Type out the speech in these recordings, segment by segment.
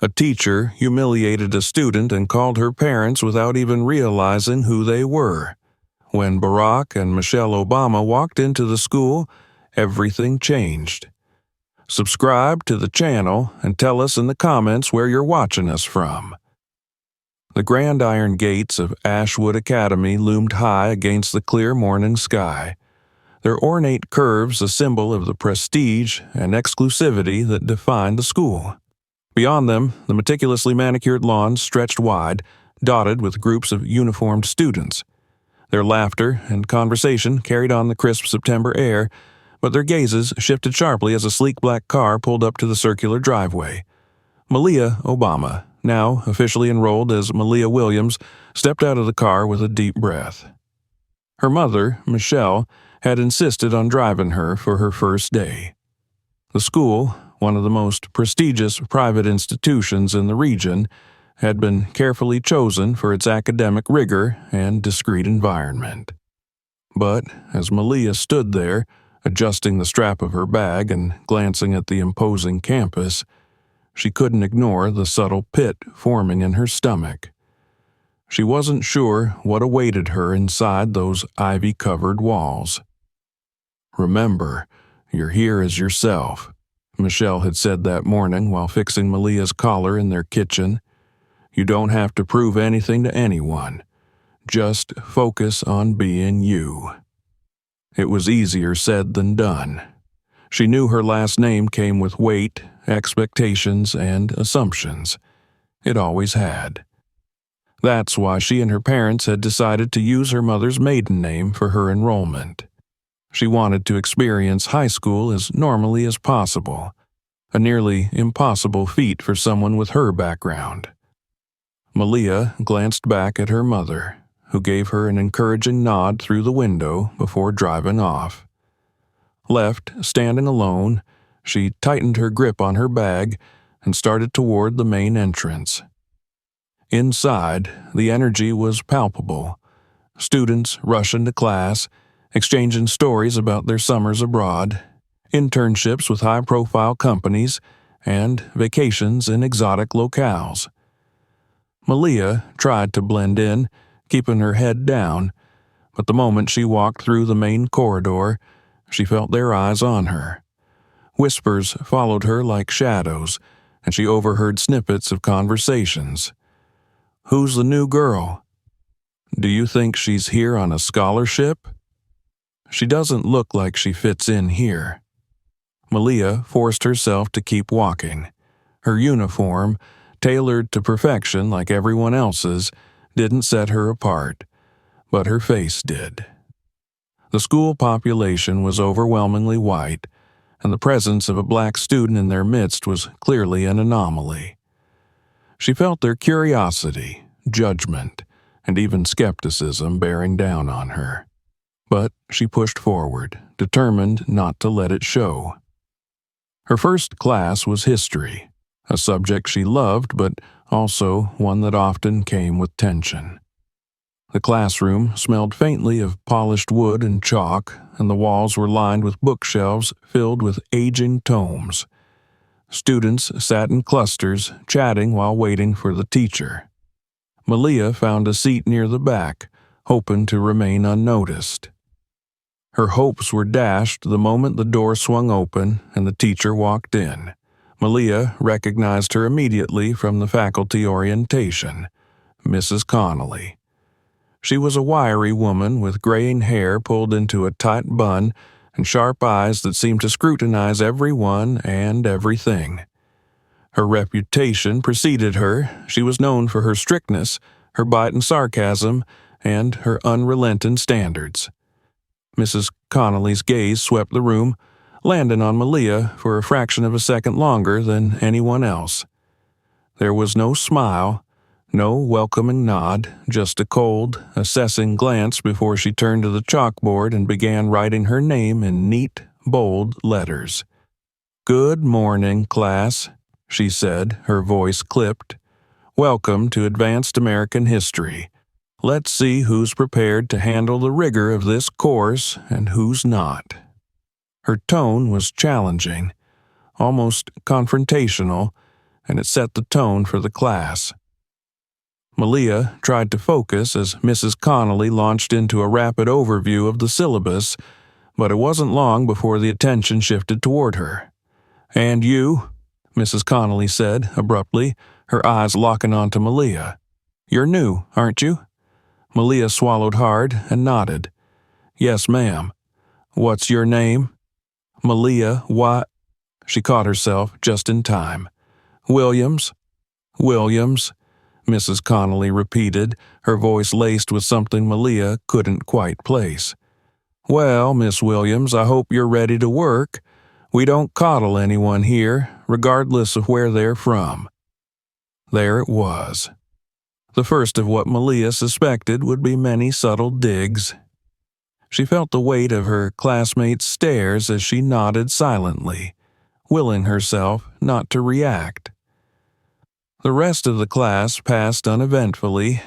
A teacher humiliated a student and called her parents without even realizing who they were. When Barack and Michelle Obama walked into the school, everything changed. Subscribe to the channel and tell us in the comments where you're watching us from. The grand iron gates of Ashwood Academy loomed high against the clear morning sky, their ornate curves a symbol of the prestige and exclusivity that defined the school. Beyond them, the meticulously manicured lawns stretched wide, dotted with groups of uniformed students. Their laughter and conversation carried on the crisp September air, but their gazes shifted sharply as a sleek black car pulled up to the circular driveway. Malia Obama, now officially enrolled as Malia Williams, stepped out of the car with a deep breath. Her mother, Michelle, had insisted on driving her for her first day. The school, one of the most prestigious private institutions in the region, had been carefully chosen for its academic rigor and discreet environment. But as Malia stood there, adjusting the strap of her bag and glancing at the imposing campus, she couldn't ignore the subtle pit forming in her stomach. She wasn't sure what awaited her inside those ivy-covered walls. "Remember, you're here as yourself," Michelle had said that morning while fixing Malia's collar in their kitchen. "You don't have to prove anything to anyone. Just focus on being you." It was easier said than done. She knew her last name came with weight, expectations, and assumptions. It always had. That's why she and her parents had decided to use her mother's maiden name for her enrollment. She wanted to experience high school as normally as possible, a nearly impossible feat for someone with her background. Malia glanced back at her mother, who gave her an encouraging nod through the window before driving off. Left standing alone, she tightened her grip on her bag and started toward the main entrance. Inside, the energy was palpable. Students rushing to class, exchanging stories about their summers abroad, internships with high-profile companies, and vacations in exotic locales. Malia tried to blend in, keeping her head down, but the moment she walked through the main corridor, she felt their eyes on her. Whispers followed her like shadows, and she overheard snippets of conversations. "Who's the new girl? Do you think she's here on a scholarship? She doesn't look like she fits in here." Malia forced herself to keep walking. Her uniform, tailored to perfection like everyone else's, didn't set her apart, but her face did. The school population was overwhelmingly white, and the presence of a black student in their midst was clearly an anomaly. She felt their curiosity, judgment, and even skepticism bearing down on her. But she pushed forward, determined not to let it show. Her first class was history, a subject she loved, but also one that often came with tension. The classroom smelled faintly of polished wood and chalk, and the walls were lined with bookshelves filled with aging tomes. Students sat in clusters, chatting while waiting for the teacher. Malia found a seat near the back, hoping to remain unnoticed. Her hopes were dashed the moment the door swung open and the teacher walked in. Malia recognized her immediately from the faculty orientation, Mrs. Connolly. She was a wiry woman with graying hair pulled into a tight bun and sharp eyes that seemed to scrutinize everyone and everything. Her reputation preceded her. She was known for her strictness, her bite and sarcasm, and her unrelenting standards. Mrs. Connolly's gaze swept the room, landing on Malia for a fraction of a second longer than anyone else. There was no smile, no welcoming nod, just a cold, assessing glance before she turned to the chalkboard and began writing her name in neat, bold letters. "Good morning, class," she said, her voice clipped. "Welcome to Advanced American History. Let's see who's prepared to handle the rigor of this course and who's not." Her tone was challenging, almost confrontational, and it set the tone for the class. Malia tried to focus as Mrs. Connolly launched into a rapid overview of the syllabus, but it wasn't long before the attention shifted toward her. "And you?" Mrs. Connolly said abruptly, her eyes locking onto Malia. "You're new, aren't you?" Malia swallowed hard and nodded. "Yes, ma'am." "What's your name?" "Malia what?" She caught herself just in time. "Williams." "Williams," Mrs. Connolly repeated, her voice laced with something Malia couldn't quite place. "Well, Miss Williams, I hope you're ready to work. We don't coddle anyone here, regardless of where they're from." There it was. The first of what Malia suspected would be many subtle digs. She felt the weight of her classmates' stares as she nodded silently, willing herself not to react. The rest of the class passed uneventfully,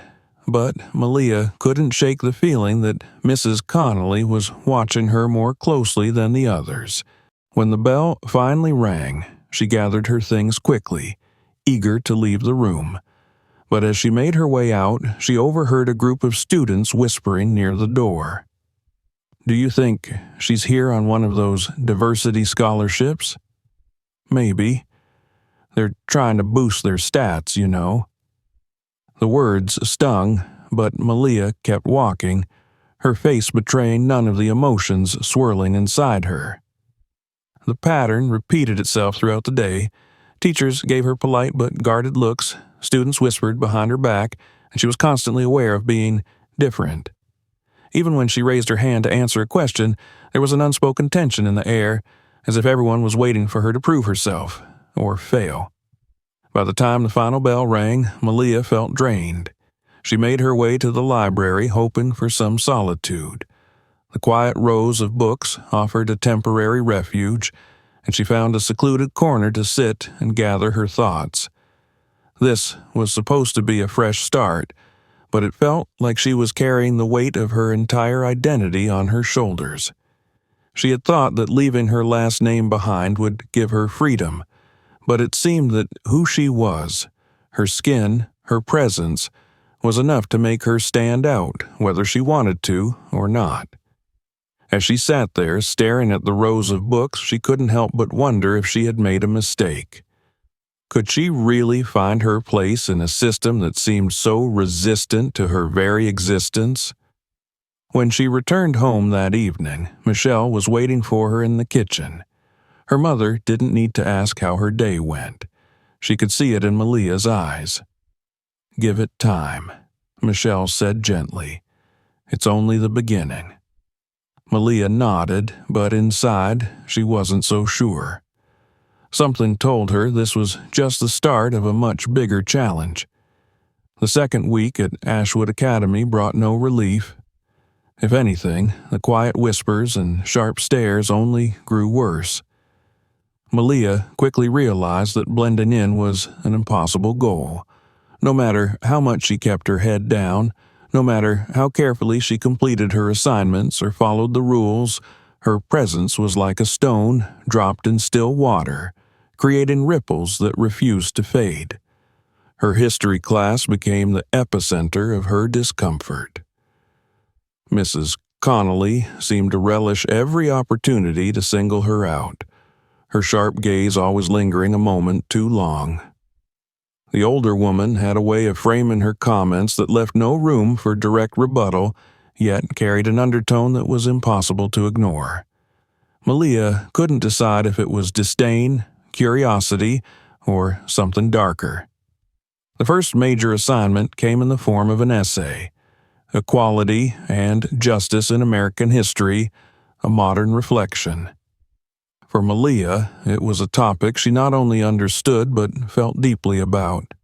but Malia couldn't shake the feeling that Mrs. Connolly was watching her more closely than the others. When the bell finally rang, she gathered her things quickly, eager to leave the room. But as she made her way out, she overheard a group of students whispering near the door. "Do you think she's here on one of those diversity scholarships?" "Maybe. They're trying to boost their stats, you know." The words stung, but Malia kept walking, her face betraying none of the emotions swirling inside her. The pattern repeated itself throughout the day. Teachers gave her polite but guarded looks, students whispered behind her back, and she was constantly aware of being different. Even when she raised her hand to answer a question, there was an unspoken tension in the air, as if everyone was waiting for her to prove herself, or fail. By the time the final bell rang, Malia felt drained. She made her way to the library, hoping for some solitude. The quiet rows of books offered a temporary refuge, and she found a secluded corner to sit and gather her thoughts. This was supposed to be a fresh start, but it felt like she was carrying the weight of her entire identity on her shoulders. She had thought that leaving her last name behind would give her freedom, but it seemed that who she was, her skin, her presence, was enough to make her stand out, whether she wanted to or not. As she sat there, staring at the rows of books, she couldn't help but wonder if she had made a mistake. Could she really find her place in a system that seemed so resistant to her very existence? When she returned home that evening, Michelle was waiting for her in the kitchen. Her mother didn't need to ask how her day went. She could see it in Malia's eyes. "Give it time," Michelle said gently. "It's only the beginning." Malia nodded, but inside, she wasn't so sure. Something told her this was just the start of a much bigger challenge. The second week at Ashwood Academy brought no relief. If anything, the quiet whispers and sharp stares only grew worse. Malia quickly realized that blending in was an impossible goal. No matter how much she kept her head down, no matter how carefully she completed her assignments or followed the rules, her presence was like a stone dropped in still water, creating ripples that refused to fade. Her history class became the epicenter of her discomfort. Mrs. Connolly seemed to relish every opportunity to single her out, her sharp gaze always lingering a moment too long. The older woman had a way of framing her comments that left no room for direct rebuttal, yet carried an undertone that was impossible to ignore. Malia couldn't decide if it was disdain, curiosity, or something darker. The first major assignment came in the form of an essay, Equality and Justice in American History, a Modern Reflection. For Malia, it was a topic she not only understood but felt deeply about.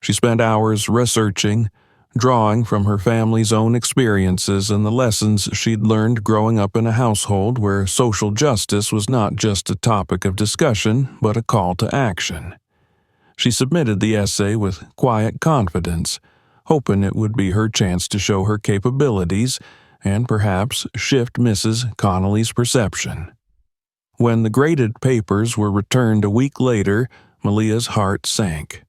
She spent hours researching, drawing from her family's own experiences and the lessons she'd learned growing up in a household where social justice was not just a topic of discussion but a call to action. She submitted the essay with quiet confidence, hoping it would be her chance to show her capabilities and perhaps shift Mrs. Connolly's perception. When the graded papers were returned a week later, Malia's heart sank.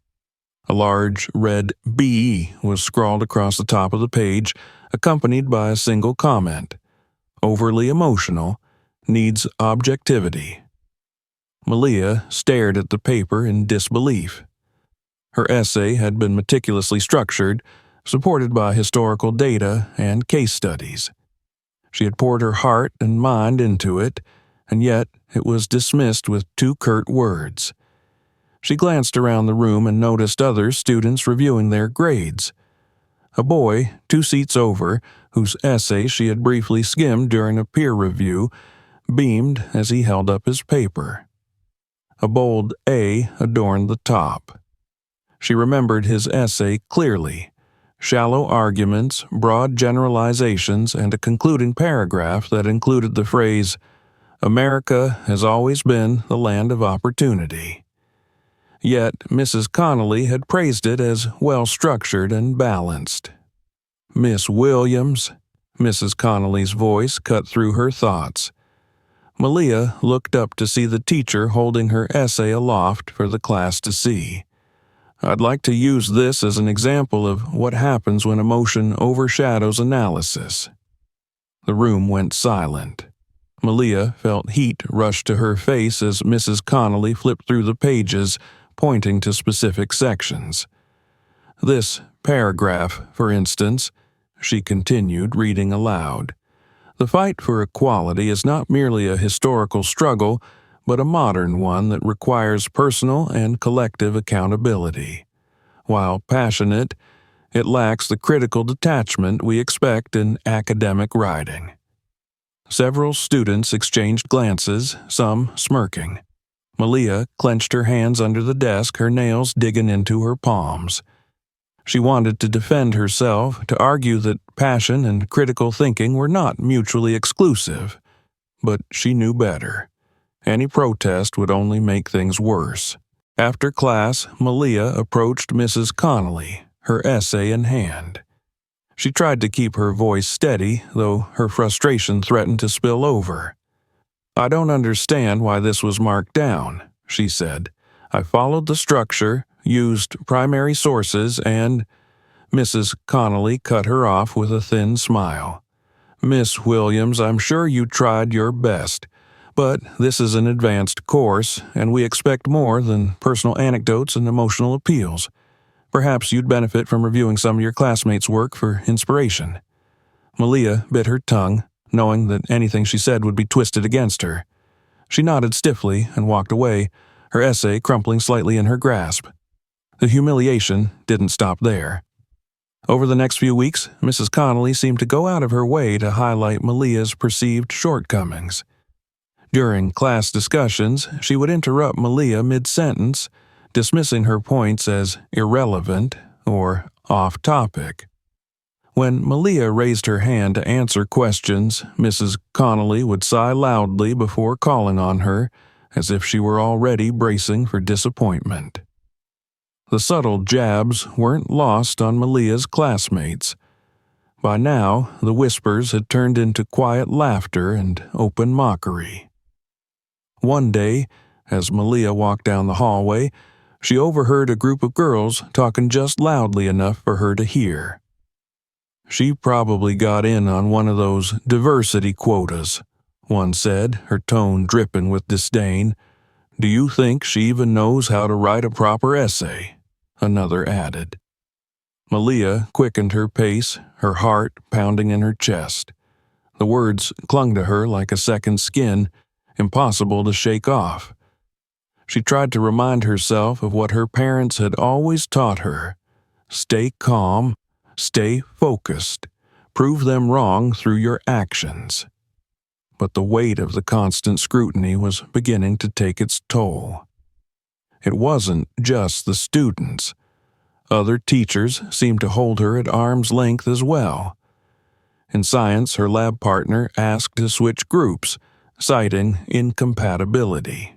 A large red B was scrawled across the top of the page, accompanied by a single comment. Overly emotional, needs objectivity. Malia stared at the paper in disbelief. Her essay had been meticulously structured, supported by historical data and case studies. She had poured her heart and mind into it, and yet it was dismissed with 2 curt words. She glanced around the room and noticed other students reviewing their grades. A boy, 2 seats over, whose essay she had briefly skimmed during a peer review, beamed as he held up his paper. A bold A adorned the top. She remembered his essay clearly. Shallow arguments, broad generalizations, and a concluding paragraph that included the phrase, "America has always been the land of opportunity." Yet Mrs. Connolly had praised it as well-structured and balanced. "Miss Williams," Mrs. Connolly's voice cut through her thoughts. Malia looked up to see the teacher holding her essay aloft for the class to see. "I'd like to use this as an example of what happens when emotion overshadows analysis." The room went silent. Malia felt heat rush to her face as Mrs. Connolly flipped through the pages, pointing to specific sections. "This paragraph, for instance," she continued, reading aloud. "The fight for equality is not merely a historical struggle, but a modern one that requires personal and collective accountability. While passionate, it lacks the critical detachment we expect in academic writing." Several students exchanged glances, some smirking. Malia clenched her hands under the desk, her nails digging into her palms. She wanted to defend herself, to argue that passion and critical thinking were not mutually exclusive. But she knew better. Any protest would only make things worse. After class, Malia approached Mrs. Connolly, her essay in hand. She tried to keep her voice steady, though her frustration threatened to spill over. "I don't understand why this was marked down," she said. "I followed the structure, used primary sources, and—" Mrs. Connolly cut her off with a thin smile. "Miss Williams, I'm sure you tried your best, but this is an advanced course, and we expect more than personal anecdotes and emotional appeals. Perhaps you'd benefit from reviewing some of your classmates' work for inspiration." Malia bit her tongue, knowing that anything she said would be twisted against her. She nodded stiffly and walked away, her essay crumpling slightly in her grasp. The humiliation didn't stop there. Over the next few weeks, Mrs. Connolly seemed to go out of her way to highlight Malia's perceived shortcomings. During class discussions, she would interrupt Malia mid-sentence, dismissing her points as irrelevant or off-topic. When Malia raised her hand to answer questions, Mrs. Connolly would sigh loudly before calling on her, as if she were already bracing for disappointment. The subtle jabs weren't lost on Malia's classmates. By now, the whispers had turned into quiet laughter and open mockery. One day, as Malia walked down the hallway, she overheard a group of girls talking just loudly enough for her to hear. "She probably got in on one of those diversity quotas," one said, her tone dripping with disdain. "Do you think she even knows how to write a proper essay?" another added. Malia quickened her pace, her heart pounding in her chest. The words clung to her like a second skin, impossible to shake off. She tried to remind herself of what her parents had always taught her. Stay calm, stay focused, prove them wrong through your actions. But the weight of the constant scrutiny was beginning to take its toll. It wasn't just the students. Other teachers seemed to hold her at arm's length as well. In science, her lab partner asked to switch groups, citing incompatibility.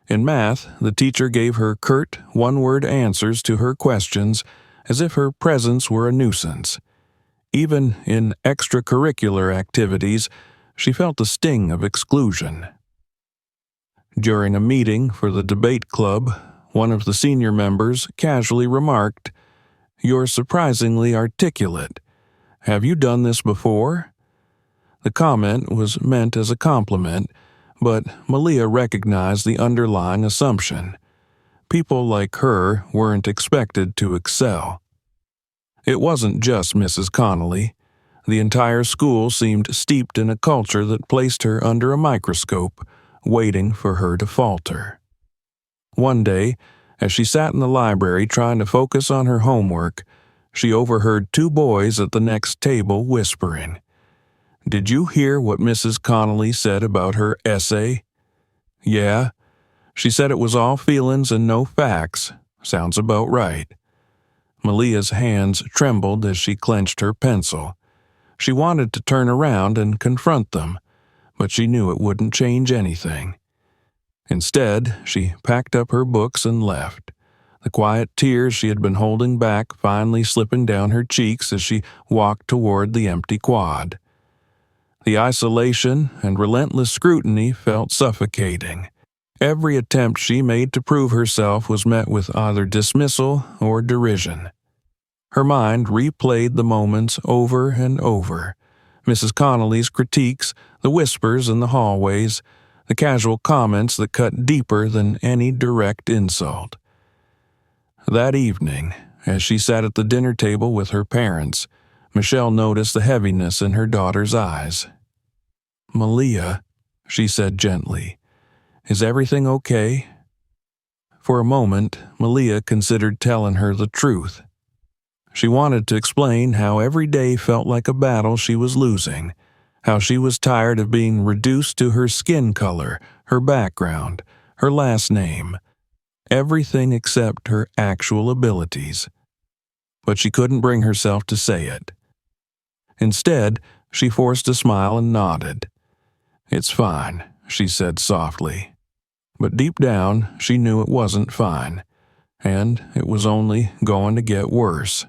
In math, the teacher gave her curt, one-word answers to her questions as if her presence were a nuisance. Even in extracurricular activities, she felt the sting of exclusion. During a meeting for the debate club, One of the senior members casually remarked, "You're surprisingly articulate. Have you done this before?" The comment was meant as a compliment, but Malia recognized the underlying assumption. People like her weren't expected to excel. It wasn't just Mrs. Connolly. The entire school seemed steeped in a culture that placed her under a microscope, waiting for her to falter. One day, as she sat in the library trying to focus on her homework, she overheard two boys at the next table whispering, "Did you hear what Mrs. Connolly said about her essay?" "Yeah. She said it was all feelings and no facts. Sounds about right." Malia's hands trembled as she clenched her pencil. She wanted to turn around and confront them, but she knew it wouldn't change anything. Instead, she packed up her books and left, the quiet tears she had been holding back finally slipping down her cheeks as she walked toward the empty quad. The isolation and relentless scrutiny felt suffocating. Every attempt she made to prove herself was met with either dismissal or derision. Her mind replayed the moments over and over. Mrs. Connolly's critiques, the whispers in the hallways, the casual comments that cut deeper than any direct insult. That evening, as she sat at the dinner table with her parents, Michelle noticed the heaviness in her daughter's eyes. "Malia," she said gently, "is everything okay?" For a moment, Malia considered telling her the truth. She wanted to explain how every day felt like a battle she was losing, how she was tired of being reduced to her skin color, her background, her last name, everything except her actual abilities. But she couldn't bring herself to say it. Instead, she forced a smile and nodded. "It's fine," she said softly. But deep down, she knew it wasn't fine, and it was only going to get worse.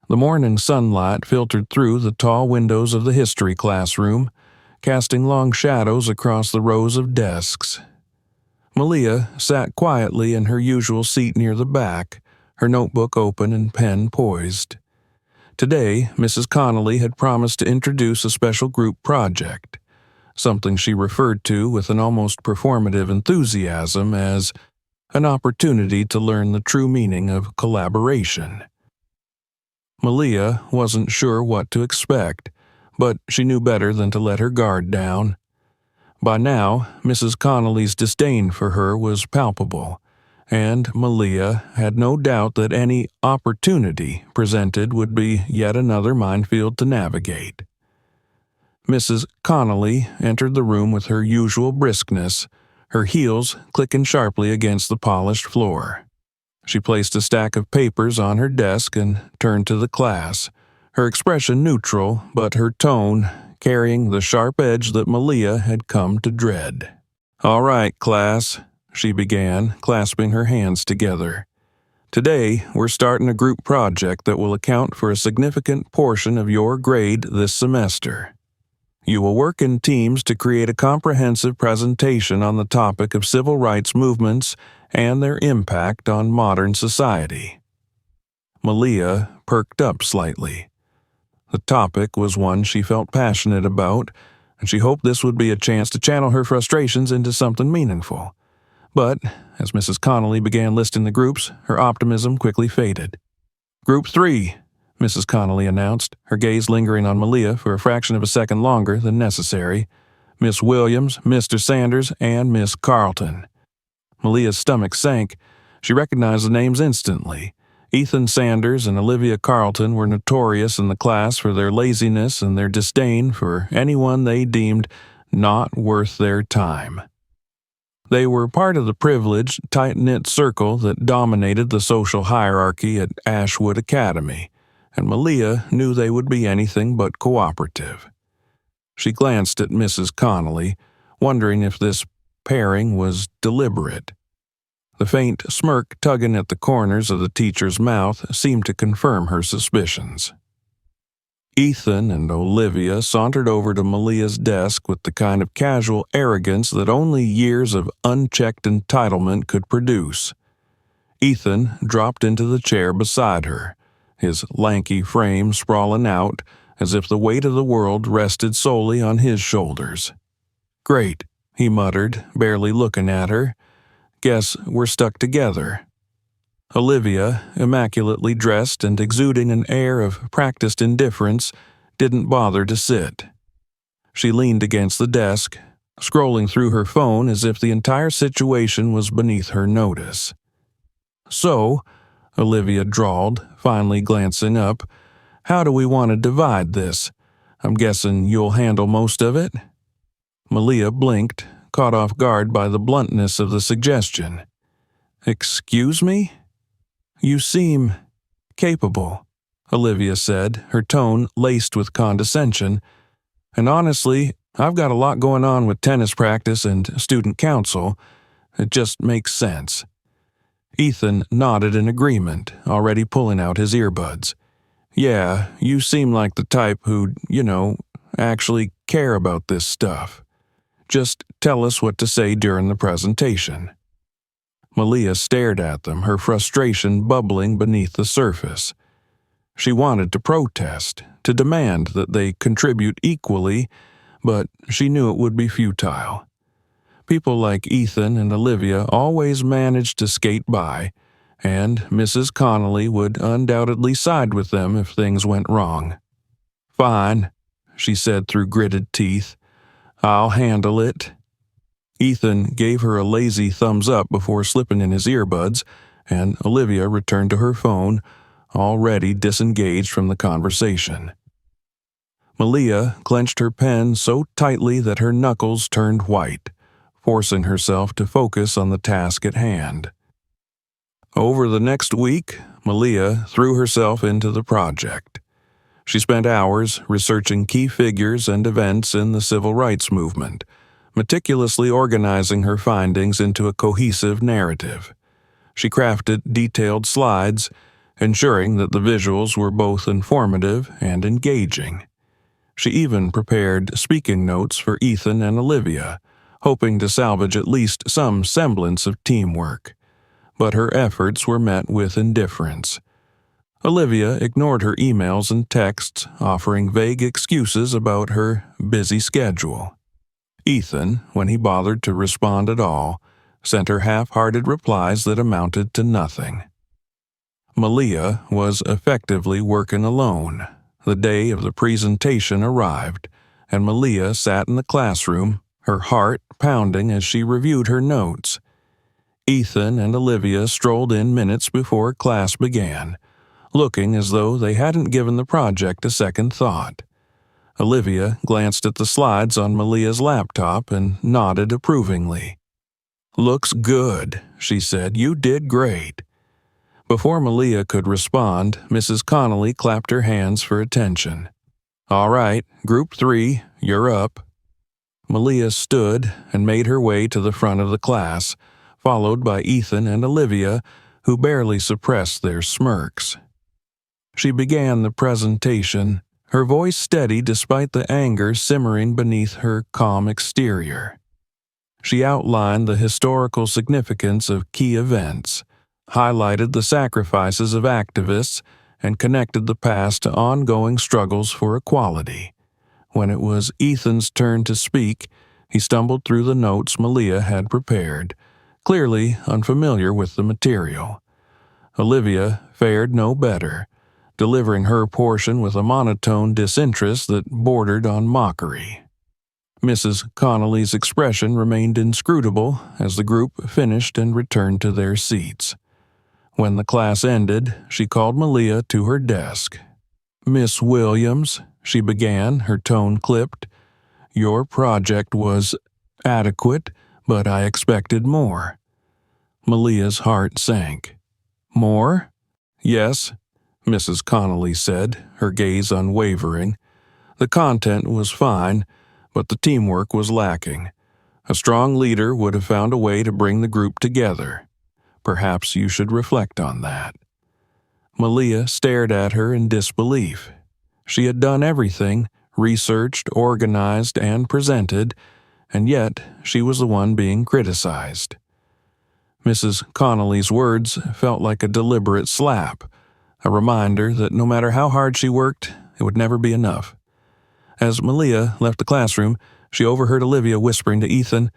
The morning sunlight filtered through the tall windows of the history classroom, casting long shadows across the rows of desks. Malia sat quietly in her usual seat near the back, her notebook open and pen poised. Today, Mrs. Connolly had promised to introduce a special group project, something she referred to with an almost performative enthusiasm as an opportunity to learn the true meaning of collaboration. Malia wasn't sure what to expect, but she knew better than to let her guard down. By now, Mrs. Connolly's disdain for her was palpable, and Malia had no doubt that any opportunity presented would be yet another minefield to navigate. Mrs. Connolly entered the room with her usual briskness, her heels clicking sharply against the polished floor. She placed a stack of papers on her desk and turned to the class, her expression neutral, but her tone carrying the sharp edge that Malia had come to dread. "All right, class," she began, clasping her hands together. "Today, we're starting a group project that will account for a significant portion of your grade this semester. You will work in teams to create a comprehensive presentation on the topic of civil rights movements and their impact on modern society." Malia perked up slightly. The topic was one she felt passionate about, and she hoped this would be a chance to channel her frustrations into something meaningful. But, as Mrs. Connolly began listing the groups, her optimism quickly faded. "Group 3, Mrs. Connolly announced, her gaze lingering on Malia for a fraction of a second longer than necessary. "Miss Williams, Mr. Sanders, and Miss Carlton." Malia's stomach sank. She recognized the names instantly. Ethan Sanders and Olivia Carlton were notorious in the class for their laziness and their disdain for anyone they deemed not worth their time. They were part of the privileged, tight-knit circle that dominated the social hierarchy at Ashwood Academy, and Malia knew they would be anything but cooperative. She glanced at Mrs. Connolly, wondering if this pairing was deliberate. The faint smirk tugging at the corners of the teacher's mouth seemed to confirm her suspicions. Ethan and Olivia sauntered over to Malia's desk with the kind of casual arrogance that only years of unchecked entitlement could produce. Ethan dropped into the chair beside her, his lanky frame sprawling out as if the weight of the world rested solely on his shoulders. "Great," he muttered, barely looking at her. "Guess we're stuck together." Olivia, immaculately dressed and exuding an air of practiced indifference, didn't bother to sit. She leaned against the desk, scrolling through her phone as if the entire situation was beneath her notice. "So," Olivia drawled, finally glancing up, "how do we want to divide this? I'm guessing you'll handle most of it?" Malia blinked, caught off guard by the bluntness of the suggestion. "Excuse me?" "You seem capable," Olivia said, her tone laced with condescension. "And honestly, I've got a lot going on with tennis practice and student council. It just makes sense." Ethan nodded in agreement, already pulling out his earbuds. "Yeah, you seem like the type who'd, actually care about this stuff. Just tell us what to say during the presentation." Malia stared at them, her frustration bubbling beneath the surface. She wanted to protest, to demand that they contribute equally, but she knew it would be futile. People like Ethan and Olivia always managed to skate by, and Mrs. Connolly would undoubtedly side with them if things went wrong. "Fine," she said through gritted teeth. "I'll handle it." Ethan gave her a lazy thumbs up before slipping in his earbuds, and Olivia returned to her phone, already disengaged from the conversation. Malia clenched her pen so tightly that her knuckles turned white, forcing herself to focus on the task at hand. Over the next week, Malia threw herself into the project. She spent hours researching key figures and events in the civil rights movement, meticulously organizing her findings into a cohesive narrative. She crafted detailed slides, ensuring that the visuals were both informative and engaging. She even prepared speaking notes for Ethan and Olivia, hoping to salvage at least some semblance of teamwork. But her efforts were met with indifference. Olivia ignored her emails and texts, offering vague excuses about her busy schedule. Ethan, when he bothered to respond at all, sent her half-hearted replies that amounted to nothing. Malia was effectively working alone. The day of the presentation arrived, and Malia sat in the classroom, her heart pounding as she reviewed her notes. Ethan and Olivia strolled in minutes before class began, looking as though they hadn't given the project a second thought. Olivia glanced at the slides on Malia's laptop and nodded approvingly. "Looks good," she said. "You did great." Before Malia could respond, Mrs. Connolly clapped her hands for attention. "All right, Group 3, you're up." Malia stood and made her way to the front of the class, followed by Ethan and Olivia, who barely suppressed their smirks. She began the presentation, her voice steady despite the anger simmering beneath her calm exterior. She outlined the historical significance of key events, highlighted the sacrifices of activists, and connected the past to ongoing struggles for equality. When it was Ethan's turn to speak, he stumbled through the notes Malia had prepared, clearly unfamiliar with the material. Olivia fared no better, delivering her portion with a monotone disinterest that bordered on mockery. Mrs. Connolly's expression remained inscrutable as the group finished and returned to their seats. When the class ended, she called Malia to her desk. "Miss Williams," she began, her tone clipped, "your project was adequate, but I expected more." Malia's heart sank. "More?" "Yes," Mrs. Connolly said, her gaze unwavering. "The content was fine, but the teamwork was lacking. A strong leader would have found a way to bring the group together. Perhaps you should reflect on that." Malia stared at her in disbelief. She had done everything, researched, organized, and presented, and yet she was the one being criticized. Mrs. Connolly's words felt like a deliberate slap, a reminder that no matter how hard she worked, it would never be enough. As Malia left the classroom, she overheard Olivia whispering to Ethan,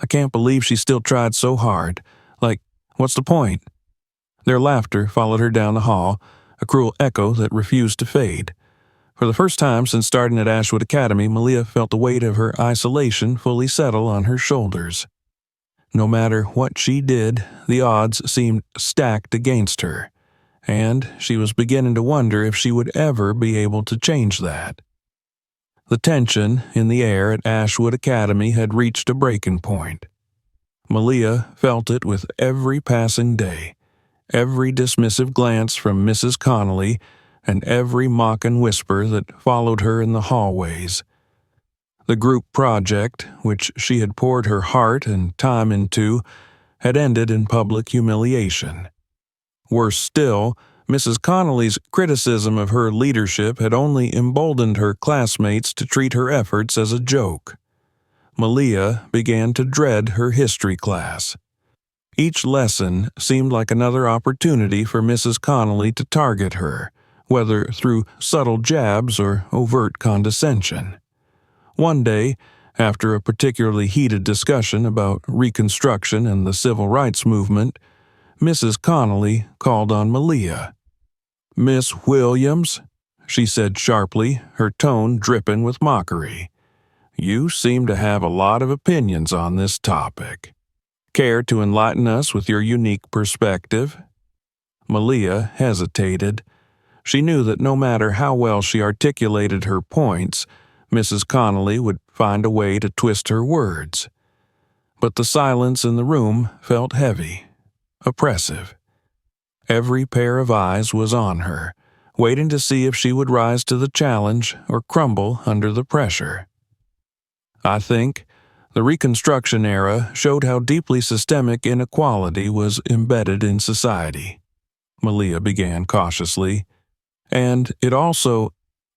"I can't believe she still tried so hard. Like, what's the point?" Their laughter followed her down the hall, a cruel echo that refused to fade. For the first time since starting at Ashwood Academy, Malia felt the weight of her isolation fully settle on her shoulders. No matter what she did, the odds seemed stacked against her, and she was beginning to wonder if she would ever be able to change that. The tension in the air at Ashwood Academy had reached a breaking point. Malia felt it with every passing day, every dismissive glance from Mrs. Connolly, and every mocking whisper that followed her in the hallways. The group project, which she had poured her heart and time into, had ended in public humiliation. Worse still, Mrs. Connolly's criticism of her leadership had only emboldened her classmates to treat her efforts as a joke. Malia began to dread her history class. Each lesson seemed like another opportunity for Mrs. Connolly to target her, whether through subtle jabs or overt condescension. One day, after a particularly heated discussion about Reconstruction and the Civil Rights Movement, Mrs. Connolly called on Malia. "Miss Williams," she said sharply, her tone dripping with mockery, "you seem to have a lot of opinions on this topic. Care to enlighten us with your unique perspective?" Malia hesitated. She knew that no matter how well she articulated her points, Mrs. Connolly would find a way to twist her words. But the silence in the room felt heavy, oppressive. Every pair of eyes was on her, waiting to see if she would rise to the challenge or crumble under the pressure. "I think the Reconstruction era showed how deeply systemic inequality was embedded in society," Malia began cautiously. "And it also—"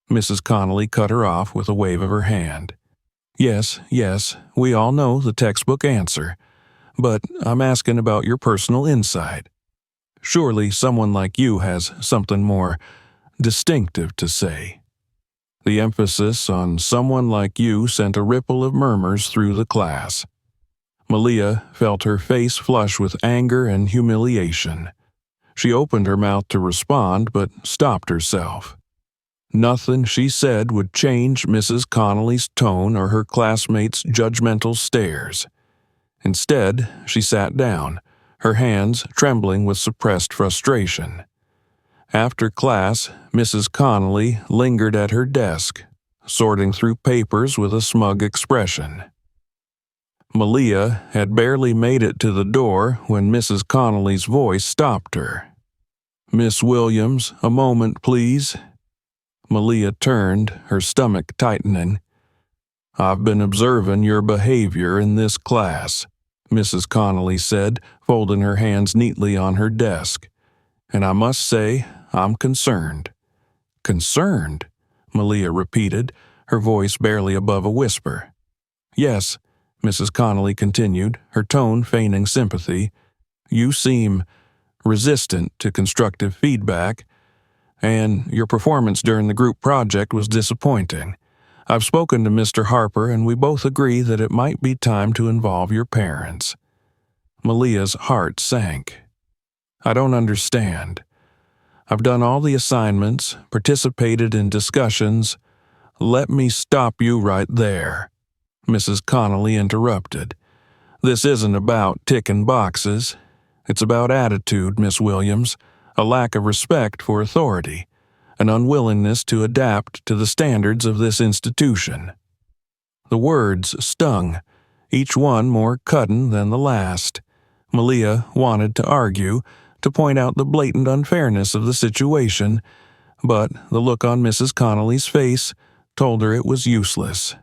Mrs. Connolly cut her off with a wave of her hand. Yes, we all know the textbook answer, but I'm asking about your personal insight. Surely someone like you has something more distinctive to say." The emphasis on "someone like you" sent a ripple of murmurs through the class. Malia felt her face flush with anger and humiliation. She opened her mouth to respond, but stopped herself. Nothing she said would change Mrs. Connolly's tone or her classmates' judgmental stares. Instead, she sat down, her hands trembling with suppressed frustration. After class, Mrs. Connolly lingered at her desk, sorting through papers with a smug expression. Malia had barely made it to the door when Mrs. Connolly's voice stopped her. "Miss Williams, a moment, please." Malia turned, her stomach tightening. "I've been observing your behavior in this class," Mrs. Connolly said, folding her hands neatly on her desk. "And I must say, I'm concerned." "Concerned?" Malia repeated, her voice barely above a whisper. "Yes," Mrs. Connolly continued, her tone feigning sympathy. "You seem resistant to constructive feedback, and your performance during the group project was disappointing. I've spoken to Mr. Harper, and we both agree that it might be time to involve your parents." Malia's heart sank. "I don't understand. I've done all the assignments, participated in discussions." "Let me stop you right there," Mrs. Connolly interrupted. "This isn't about ticking boxes. It's about attitude, Miss Williams, a lack of respect for authority, an unwillingness to adapt to the standards of this institution." The words stung, each one more cutting than the last. Malia wanted to argue, to point out the blatant unfairness of the situation, but the look on Mrs. Connolly's face told her it was useless.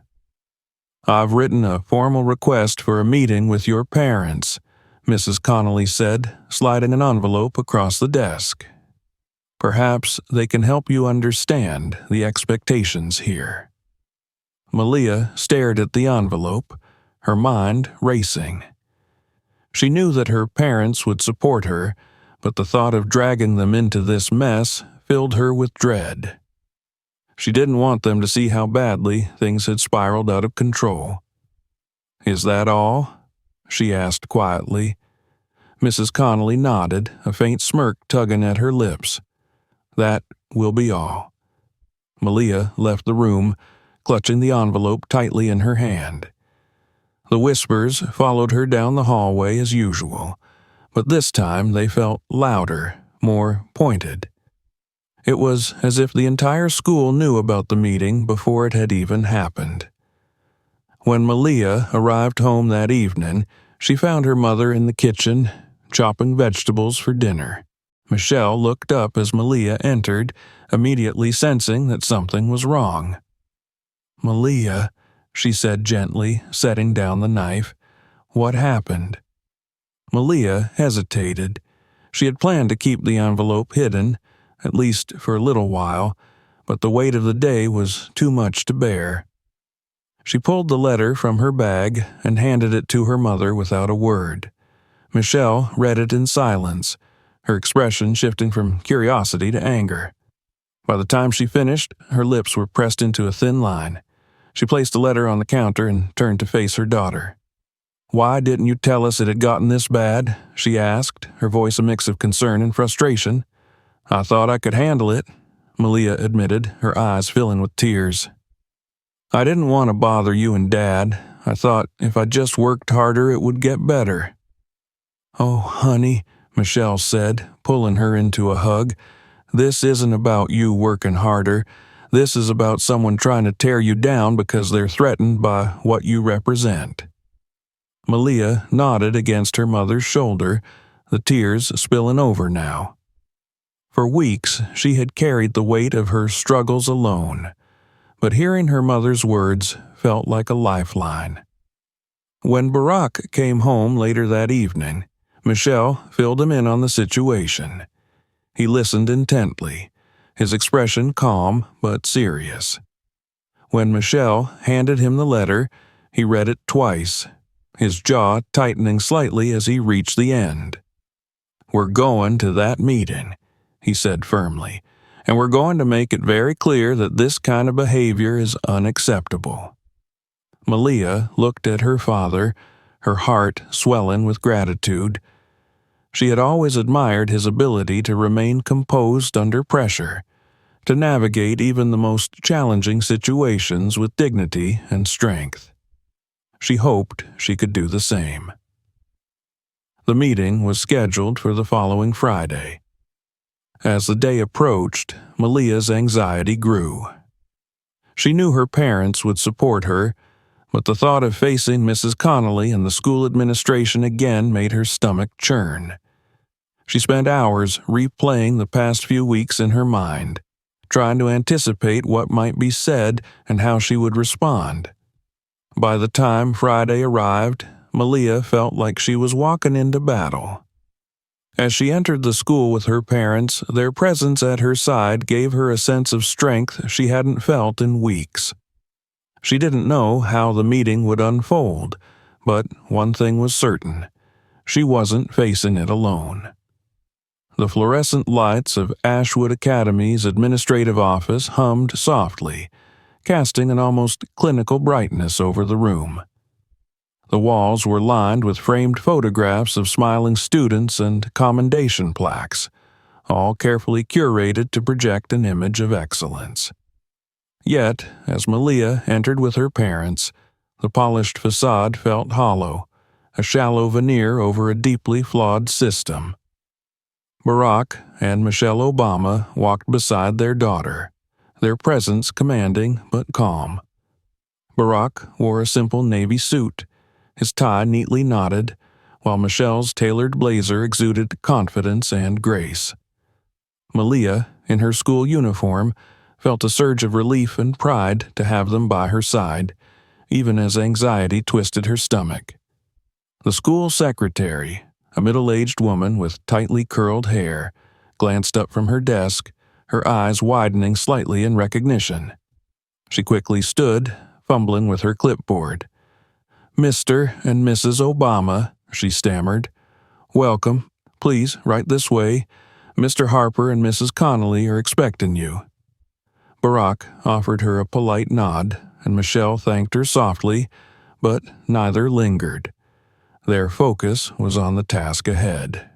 "I've written a formal request for a meeting with your parents," Mrs. Connolly said, sliding an envelope across the desk. "Perhaps they can help you understand the expectations here." Malia stared at the envelope, her mind racing. She knew that her parents would support her, but the thought of dragging them into this mess filled her with dread. She didn't want them to see how badly things had spiraled out of control. "Is that all?" she asked quietly. Mrs. Connolly nodded, a faint smirk tugging at her lips. "That will be all." Malia left the room, clutching the envelope tightly in her hand. The whispers followed her down the hallway as usual, but this time they felt louder, more pointed. It was as if the entire school knew about the meeting before it had even happened. When Malia arrived home that evening, she found her mother in the kitchen, chopping vegetables for dinner. Michelle looked up as Malia entered, immediately sensing that something was wrong. "Malia," she said gently, setting down the knife. "What happened?" Malia hesitated. She had planned to keep the envelope hidden, at least for a little while, but the weight of the day was too much to bear. She pulled the letter from her bag and handed it to her mother without a word. Michelle read it in silence, her expression shifting from curiosity to anger. By the time she finished, her lips were pressed into a thin line. She placed the letter on the counter and turned to face her daughter. "Why didn't you tell us it had gotten this bad?" she asked, her voice a mix of concern and frustration. "I thought I could handle it," Malia admitted, her eyes filling with tears. "I didn't want to bother you and Dad. I thought if I just worked harder it would get better." "Oh, honey," Michelle said, pulling her into a hug. "This isn't about you working harder. This is about someone trying to tear you down because they're threatened by what you represent." Malia nodded against her mother's shoulder, the tears spilling over now. For weeks, she had carried the weight of her struggles alone, but hearing her mother's words felt like a lifeline. When Barack came home later that evening, Michelle filled him in on the situation. He listened intently, his expression calm but serious. When Michelle handed him the letter, he read it twice, his jaw tightening slightly as he reached the end. "We're going to that meeting," he said firmly, "and we're going to make it very clear that this kind of behavior is unacceptable." Malia looked at her father, her heart swelling with gratitude. She had always admired his ability to remain composed under pressure, to navigate even the most challenging situations with dignity and strength. She hoped she could do the same. The meeting was scheduled for the following Friday. As the day approached, Malia's anxiety grew. She knew her parents would support her, but the thought of facing Mrs. Connolly and the school administration again made her stomach churn. She spent hours replaying the past few weeks in her mind, trying to anticipate what might be said and how she would respond. By the time Friday arrived, Malia felt like she was walking into battle. As she entered the school with her parents, their presence at her side gave her a sense of strength she hadn't felt in weeks. She didn't know how the meeting would unfold, but one thing was certain: she wasn't facing it alone. The fluorescent lights of Ashwood Academy's administrative office hummed softly, casting an almost clinical brightness over the room. The walls were lined with framed photographs of smiling students and commendation plaques, all carefully curated to project an image of excellence. Yet, as Malia entered with her parents, the polished facade felt hollow, a shallow veneer over a deeply flawed system. Barack and Michelle Obama walked beside their daughter, their presence commanding but calm. Barack wore a simple navy suit, his tie neatly knotted, while Michelle's tailored blazer exuded confidence and grace. Malia, in her school uniform, felt a surge of relief and pride to have them by her side, even as anxiety twisted her stomach. The school secretary, a middle-aged woman with tightly curled hair, glanced up from her desk, her eyes widening slightly in recognition. She quickly stood, fumbling with her clipboard. "Mr. and Mrs. Obama," she stammered. "Welcome. Please, right this way. Mr. Harper and Mrs. Connolly are expecting you." Barack offered her a polite nod, and Michelle thanked her softly, but neither lingered. Their focus was on the task ahead.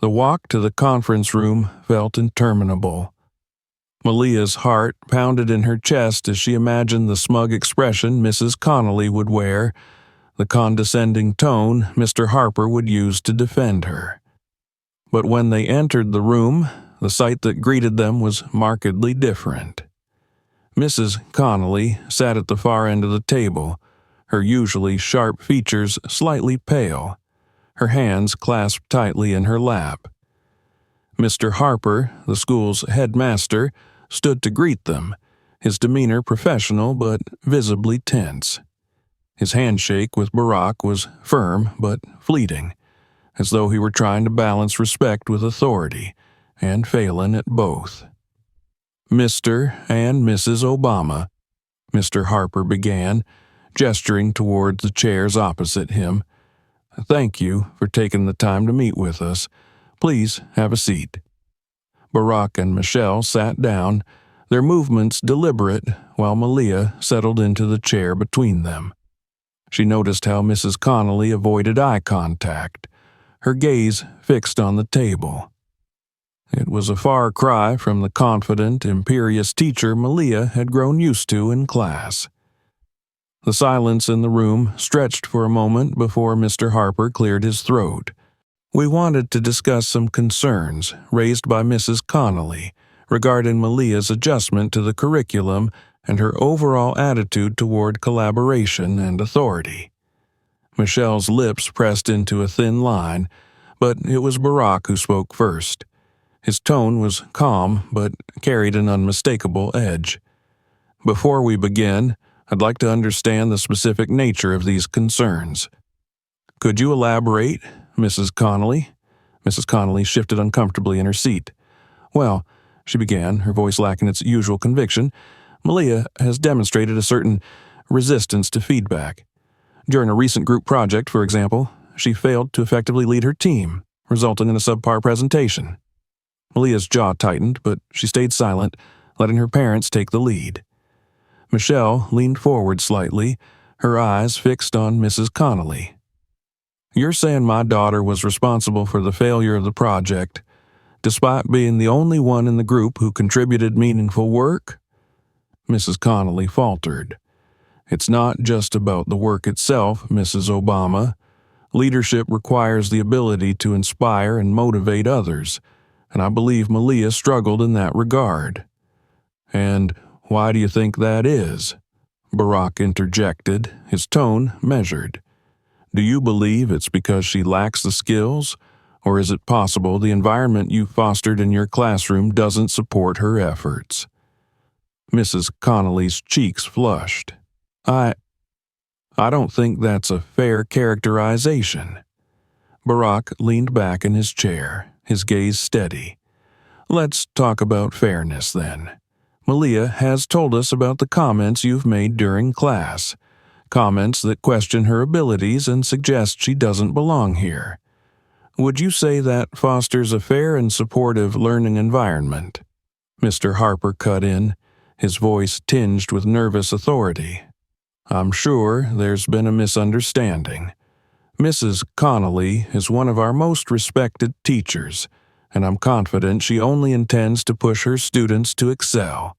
The walk to the conference room felt interminable. Malia's heart pounded in her chest as she imagined the smug expression Mrs. Connolly would wear, the condescending tone Mr. Harper would use to defend her. But when they entered the room, the sight that greeted them was markedly different. Mrs. Connolly sat at the far end of the table, her usually sharp features slightly pale, her hands clasped tightly in her lap. Mr. Harper, the school's headmaster, stood to greet them, his demeanor professional but visibly tense. His handshake with Barack was firm but fleeting, as though he were trying to balance respect with authority, and failing at both. "Mr. and Mrs. Obama," Mr. Harper began, gesturing toward the chairs opposite him. "Thank you for taking the time to meet with us. Please have a seat." Barack and Michelle sat down, their movements deliberate, while Malia settled into the chair between them. She noticed how Mrs. Connolly avoided eye contact, her gaze fixed on the table. It was a far cry from the confident, imperious teacher Malia had grown used to in class. The silence in the room stretched for a moment before Mr. Harper cleared his throat. "We wanted to discuss some concerns raised by Mrs. Connolly regarding Malia's adjustment to the curriculum and her overall attitude toward collaboration and authority." Michelle's lips pressed into a thin line, but it was Barack who spoke first. His tone was calm, but carried an unmistakable edge. "Before we begin, I'd like to understand the specific nature of these concerns. Could you elaborate, Mrs. Connolly?" Mrs. Connolly shifted uncomfortably in her seat. "Well," she began, her voice lacking its usual conviction, "Malia has demonstrated a certain resistance to feedback. During a recent group project, for example, she failed to effectively lead her team, resulting in a subpar presentation." Malia's jaw tightened, but she stayed silent, letting her parents take the lead. Michelle leaned forward slightly, her eyes fixed on Mrs. Connolly. "You're saying my daughter was responsible for the failure of the project, despite being the only one in the group who contributed meaningful work?" Mrs. Connolly faltered. "It's not just about the work itself, Mrs. Obama. Leadership requires the ability to inspire and motivate others, and I believe Malia struggled in that regard." "And why do you think that is?" Barack interjected, his tone measured. "Do you believe it's because she lacks the skills, or is it possible the environment you fostered in your classroom doesn't support her efforts?" Mrs. Connolly's cheeks flushed. I don't think that's a fair characterization." Barack leaned back in his chair, his gaze steady. "Let's talk about fairness, then. Malia has told us about the comments you've made during class, comments that question her abilities and suggest she doesn't belong here. Would you say that fosters a fair and supportive learning environment?" Mr. Harper cut in, his voice tinged with nervous authority. "I'm sure there's been a misunderstanding. Mrs. Connolly is one of our most respected teachers, and I'm confident she only intends to push her students to excel."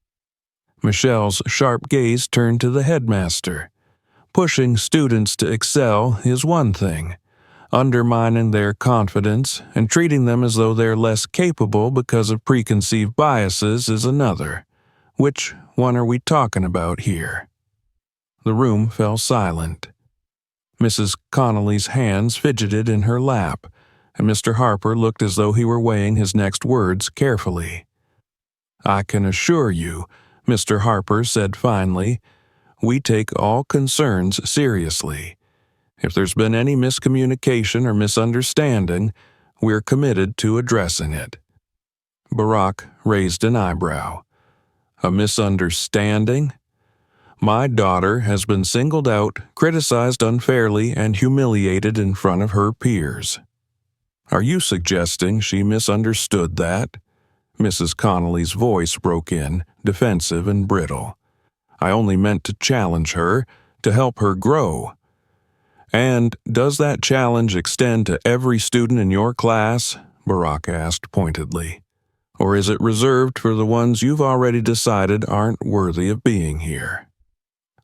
Michelle's sharp gaze turned to the headmaster. Pushing students to excel is one thing. Undermining their confidence and treating them as though they're less capable because of preconceived biases is another. Which one are we talking about here? The room fell silent. Mrs. Connolly's hands fidgeted in her lap, and Mr. Harper looked as though he were weighing his next words carefully. "I can assure you," Mr. Harper said finally, "we take all concerns seriously. If there's been any miscommunication or misunderstanding, we're committed to addressing it." Barack raised an eyebrow. "A misunderstanding?" My daughter has been singled out, criticized unfairly, and humiliated in front of her peers. Are you suggesting she misunderstood that? Mrs. Connolly's voice broke in, defensive and brittle. I only meant to challenge her, to help her grow. And does that challenge extend to every student in your class? Barack asked pointedly. Or is it reserved for the ones you've already decided aren't worthy of being here?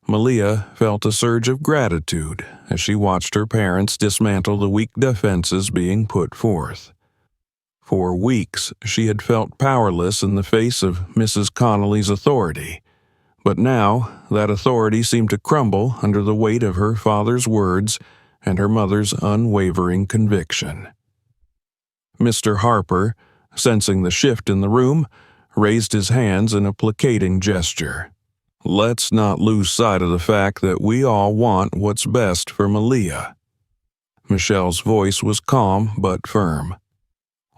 Malia felt a surge of gratitude as she watched her parents dismantle the weak defenses being put forth. For weeks, she had felt powerless in the face of Mrs. Connolly's authority, but now that authority seemed to crumble under the weight of her father's words and her mother's unwavering conviction. Mr. Harper, sensing the shift in the room, raised his hands in a placating gesture. Let's not lose sight of the fact that we all want what's best for Malia. Michelle's voice was calm but firm.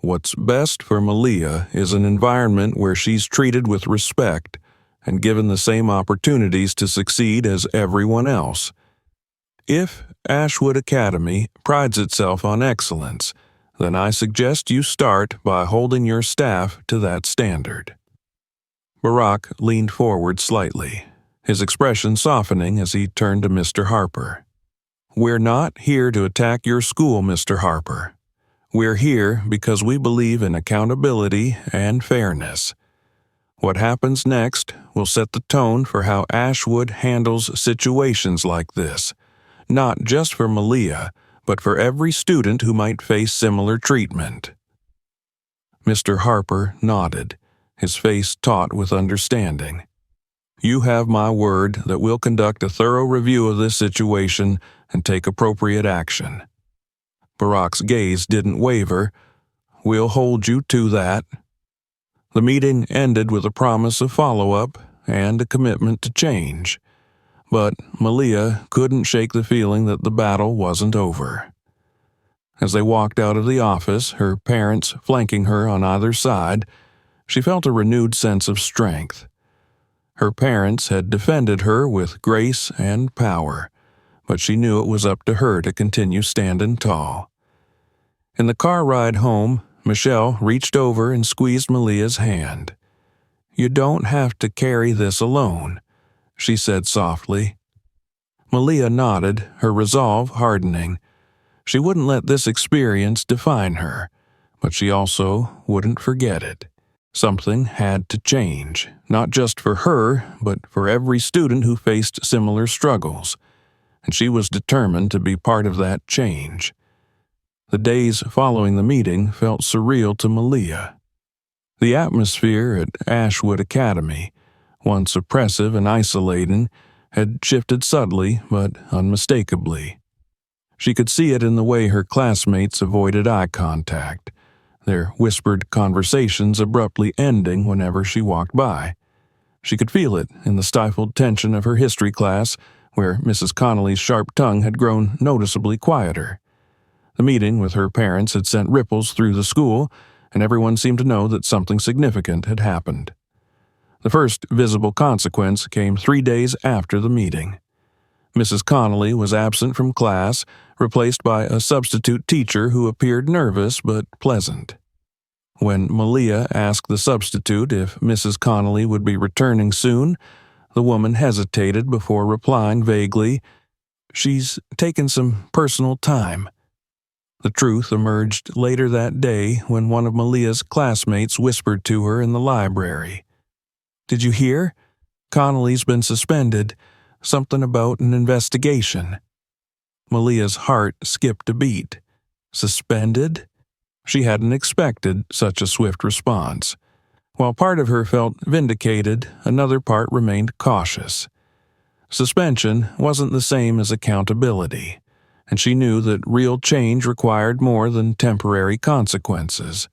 What's best for Malia is an environment where she's treated with respect and given the same opportunities to succeed as everyone else. If Ashwood Academy prides itself on excellence, then I suggest you start by holding your staff to that standard. Barack leaned forward slightly, his expression softening as he turned to Mr. Harper. We're not here to attack your school, Mr. Harper. We're here because we believe in accountability and fairness. What happens next will set the tone for how Ashwood handles situations like this, not just for Malia, but for every student who might face similar treatment. Mr. Harper nodded, his face taut with understanding. You have my word that we'll conduct a thorough review of this situation and take appropriate action. Barack's gaze didn't waver. We'll hold you to that. The meeting ended with a promise of follow-up and a commitment to change. But Malia couldn't shake the feeling that the battle wasn't over. As they walked out of the office, her parents flanking her on either side, she felt a renewed sense of strength. Her parents had defended her with grace and power, but she knew it was up to her to continue standing tall. In the car ride home, Michelle reached over and squeezed Malia's hand. You don't have to carry this alone, she said softly. Malia nodded, her resolve hardening. She wouldn't let this experience define her, but she also wouldn't forget it. Something had to change, not just for her, but for every student who faced similar struggles, and she was determined to be part of that change. The days following the meeting felt surreal to Malia. The atmosphere at Ashwood Academy, once oppressive and isolating, had shifted subtly but unmistakably. She could see it in the way her classmates avoided eye contact, their whispered conversations abruptly ending whenever she walked by. She could feel it in the stifled tension of her history class, where Mrs. Connolly's sharp tongue had grown noticeably quieter. The meeting with her parents had sent ripples through the school, and everyone seemed to know that something significant had happened. The first visible consequence came 3 days after the meeting. Mrs. Connolly was absent from class, replaced by a substitute teacher who appeared nervous but pleasant. When Malia asked the substitute if Mrs. Connolly would be returning soon, the woman hesitated before replying vaguely, "She's taken some personal time." The truth emerged later that day when one of Malia's classmates whispered to her in the library. "Did you hear? Connolly's been suspended. Something about an investigation." Malia's heart skipped a beat. Suspended? She hadn't expected such a swift response. While part of her felt vindicated, another part remained cautious. Suspension wasn't the same as accountability, and she knew that real change required more than temporary consequences.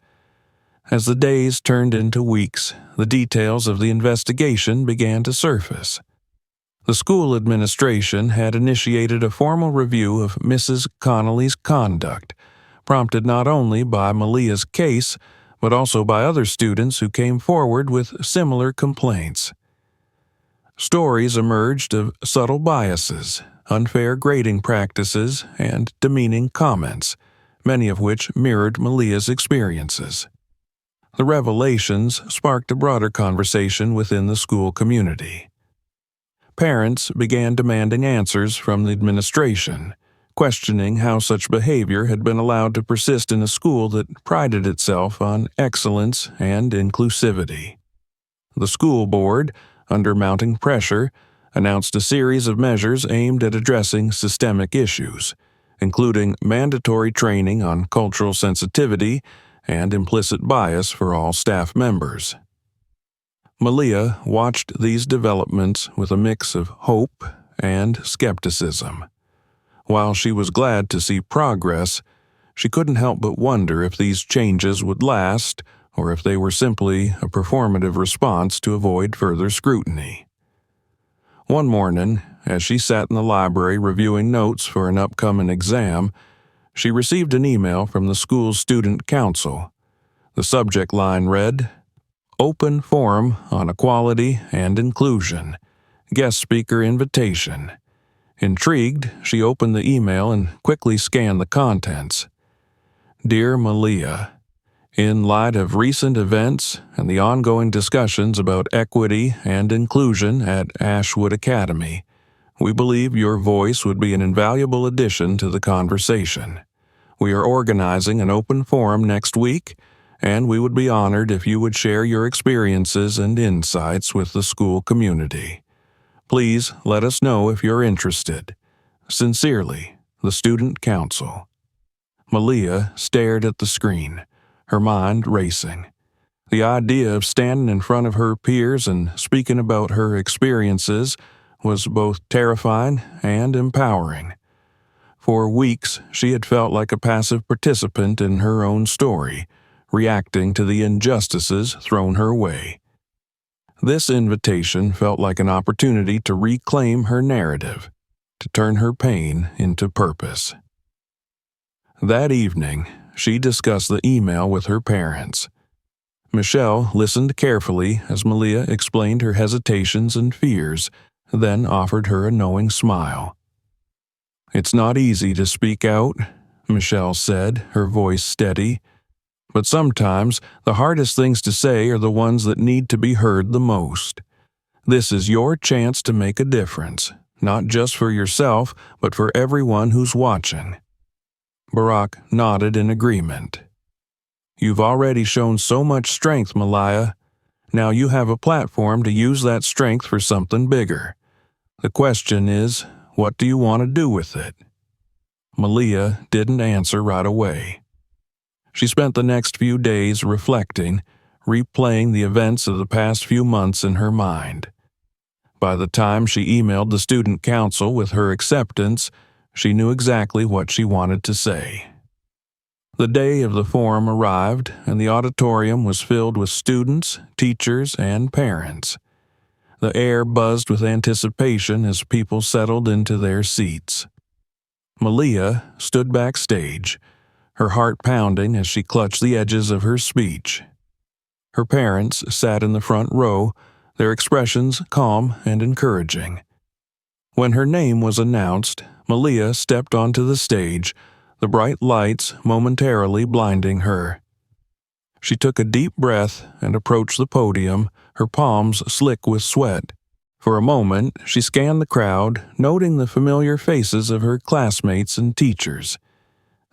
As the days turned into weeks, the details of the investigation began to surface. The school administration had initiated a formal review of Mrs. Connolly's conduct, prompted not only by Malia's case, but also by other students who came forward with similar complaints. Stories emerged of subtle biases, unfair grading practices, and demeaning comments, many of which mirrored Malia's experiences. The revelations sparked a broader conversation within the school community. Parents began demanding answers from the administration, questioning how such behavior had been allowed to persist in a school that prided itself on excellence and inclusivity. The school board, under mounting pressure, announced a series of measures aimed at addressing systemic issues, including mandatory training on cultural sensitivity and implicit bias for all staff members. Malia watched these developments with a mix of hope and skepticism. While she was glad to see progress, she couldn't help but wonder if these changes would last or if they were simply a performative response to avoid further scrutiny. One morning, as she sat in the library reviewing notes for an upcoming exam, she received an email from the school's student council. The subject line read, "Open Forum on Equality and Inclusion. Guest Speaker Invitation." Intrigued, she opened the email and quickly scanned the contents. Dear Malia, in light of recent events and the ongoing discussions about equity and inclusion at Ashwood Academy, we believe your voice would be an invaluable addition to the conversation. We are organizing an open forum next week, and we would be honored if you would share your experiences and insights with the school community. Please let us know if you're interested. Sincerely, the Student Council. Malia stared at the screen, her mind racing. The idea of standing in front of her peers and speaking about her experiences was both terrifying and empowering. For weeks, she had felt like a passive participant in her own story, reacting to the injustices thrown her way. This invitation felt like an opportunity to reclaim her narrative, to turn her pain into purpose. That evening, she discussed the email with her parents. Michelle listened carefully as Malia explained her hesitations and fears, then offered her a knowing smile. "It's not easy to speak out," Michelle said, her voice steady. "But sometimes the hardest things to say are the ones that need to be heard the most. This is your chance to make a difference, not just for yourself, but for everyone who's watching." Barack nodded in agreement. "You've already shown so much strength, Malia. Now you have a platform to use that strength for something bigger. The question is, what do you want to do with it?" Malia didn't answer right away. She spent the next few days reflecting, replaying the events of the past few months in her mind. By the time she emailed the student council with her acceptance, she knew exactly what she wanted to say. The day of the forum arrived, and the auditorium was filled with students, teachers, and parents. The air buzzed with anticipation as people settled into their seats. Malia stood backstage, her heart pounding as she clutched the edges of her speech. Her parents sat in the front row, their expressions calm and encouraging. When her name was announced, Malia stepped onto the stage, the bright lights momentarily blinding her. She took a deep breath and approached the podium, her palms slick with sweat. For a moment, she scanned the crowd, noting the familiar faces of her classmates and teachers.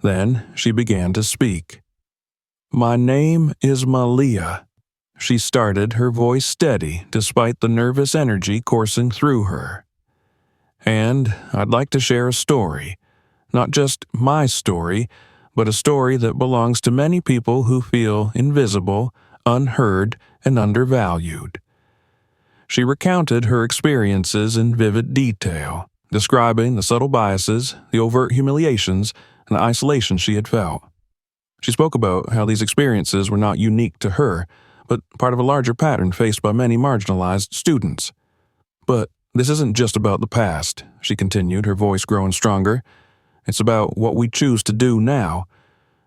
Then she began to speak. "My name is Malia," she started, her voice steady despite the nervous energy coursing through her. "And I'd like to share a story, not just my story, but a story that belongs to many people who feel invisible, unheard, and undervalued." She recounted her experiences in vivid detail, describing the subtle biases, the overt humiliations, and the isolation she had felt. She spoke about how these experiences were not unique to her, but part of a larger pattern faced by many marginalized students. "But this isn't just about the past," she continued, her voice growing stronger. "It's about what we choose to do now.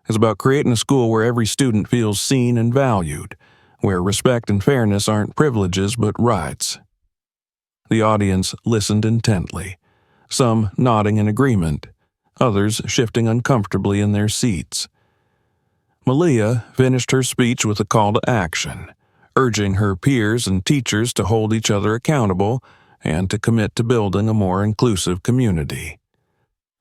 It's about creating a school where every student feels seen and valued, where respect and fairness aren't privileges but rights." The audience listened intently, some nodding in agreement, others shifting uncomfortably in their seats. Malia finished her speech with a call to action, urging her peers and teachers to hold each other accountable and to commit to building a more inclusive community.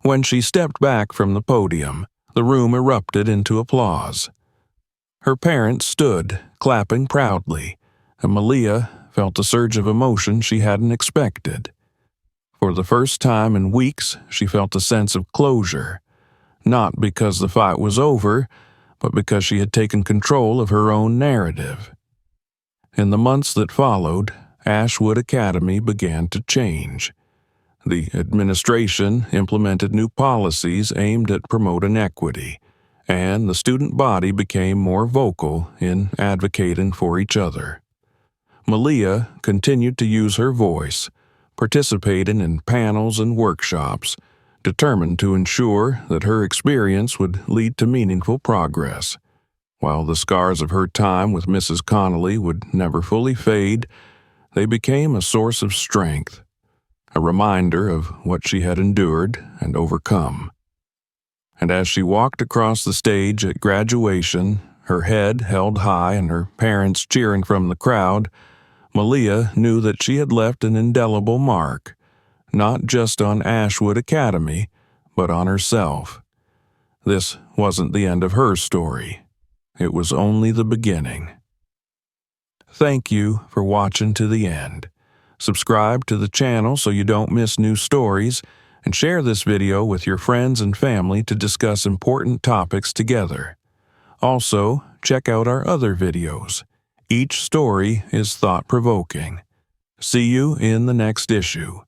When she stepped back from the podium, the room erupted into applause. Her parents stood, clapping proudly, and Malia felt a surge of emotion she hadn't expected. For the first time in weeks, she felt a sense of closure, not because the fight was over, but because she had taken control of her own narrative. In the months that followed, Ashwood Academy began to change. The administration implemented new policies aimed at promoting equity, and the student body became more vocal in advocating for each other. Malia continued to use her voice, participating in panels and workshops, determined to ensure that her experience would lead to meaningful progress. While the scars of her time with Mrs. Connolly would never fully fade, they became a source of strength, a reminder of what she had endured and overcome. And as she walked across the stage at graduation, her head held high and her parents cheering from the crowd, Malia knew that she had left an indelible mark, not just on Ashwood Academy, but on herself. This wasn't the end of her story. It was only the beginning. Thank you for watching to the end. Subscribe to the channel so you don't miss new stories, and share this video with your friends and family to discuss important topics together. Also, check out our other videos. Each story is thought-provoking. See you in the next issue.